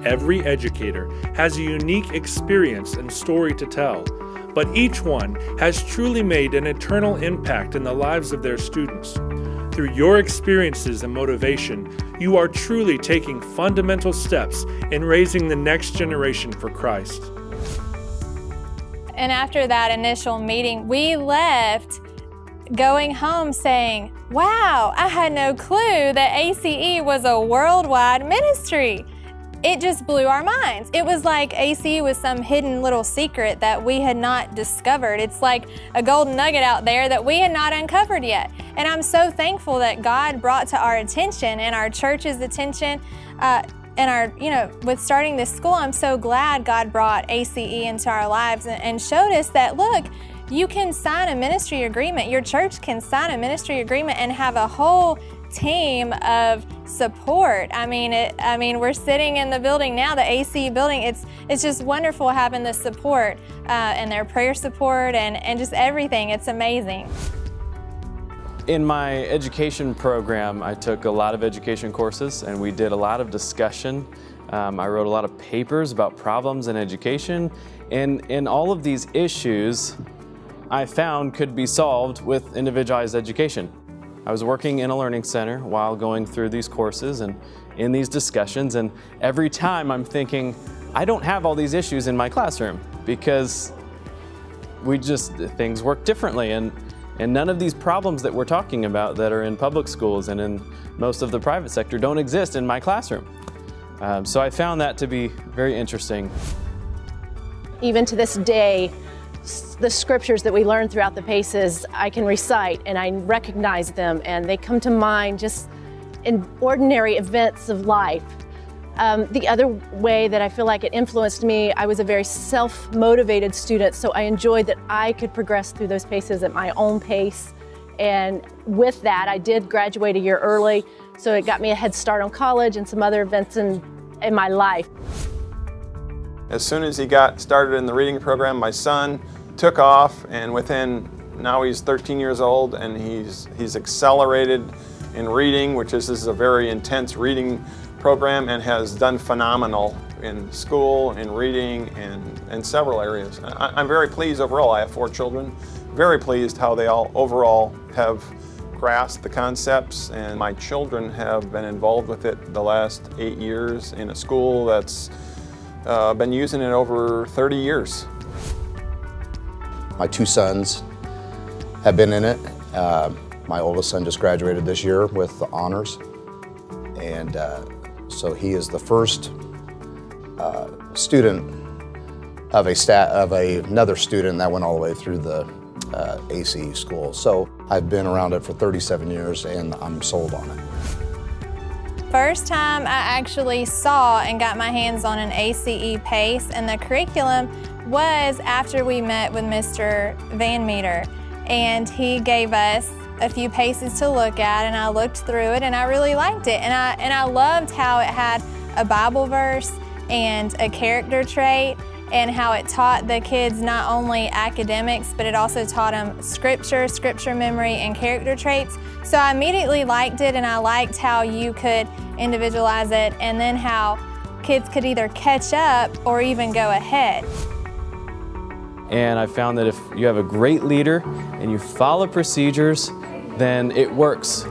Every educator has a unique experience and story to tell, but each one has truly made an eternal impact in the lives of their students. Through your experiences and motivation, you are truly taking fundamental steps in raising the next generation for Christ. And after that initial meeting, we left going home saying, wow, I had no clue that A.C.E. was a worldwide ministry. It just blew our minds. It was like A.C.E. was some hidden little secret that we had not discovered. It's like a golden nugget out there that we had not uncovered yet. And I'm so thankful that God brought to our attention and our church's attention with starting this school. I'm so glad God brought A.C.E. into our lives and showed us that, look, you can sign a ministry agreement. Your church can sign a ministry agreement and have a whole team of support. I mean, we're sitting in the building now, the A.C.E. building. It's just wonderful having the support and their prayer support and just everything. It's amazing. In my education program, I took a lot of education courses and we did a lot of discussion. I wrote a lot of papers about problems in education, and all of these issues I found could be solved with individualized education. I was working in a learning center while going through these courses and in these discussions, and every time I'm thinking, I don't have all these issues in my classroom because things work differently, and none of these problems that we're talking about that are in public schools and in most of the private sector don't exist in my classroom. So I found that to be very interesting. Even to this day, the scriptures that we learn throughout the PACES, I can recite and I recognize them, and they come to mind just in ordinary events of life. The other way that I feel like it influenced me, I was a very self-motivated student, so I enjoyed that I could progress through those PACES at my own pace. And with that, I did graduate a year early, so it got me a head start on college and some other events in my life. As soon as he got started in the reading program, my son took off, and now he's 13 years old, and he's accelerated in reading, this is a very intense reading program, and has done phenomenal in school, in reading, and in several areas. I'm very pleased overall. I have 4 children. Very pleased how they all overall have grasped the concepts, and my children have been involved with it the last 8 years in a school that's been using it over 30 years. My 2 sons have been in it. My oldest son just graduated this year with the honors, and so he is the first student of another student that went all the way through the A.C.E. school. So I've been around it for 37 years, and I'm sold on it. First time I actually saw and got my hands on an A.C.E. PACE and the curriculum was after we met with Mr. Van Meter, and he gave us a few PACEs to look at, and I looked through it and I really liked it, and I loved how it had a Bible verse and a character trait, and how it taught the kids not only academics, but it also taught them scripture memory, and character traits. So I immediately liked it, and I liked how you could individualize it, and then how kids could either catch up or even go ahead. And I found that if you have a great leader and you follow procedures, then it works.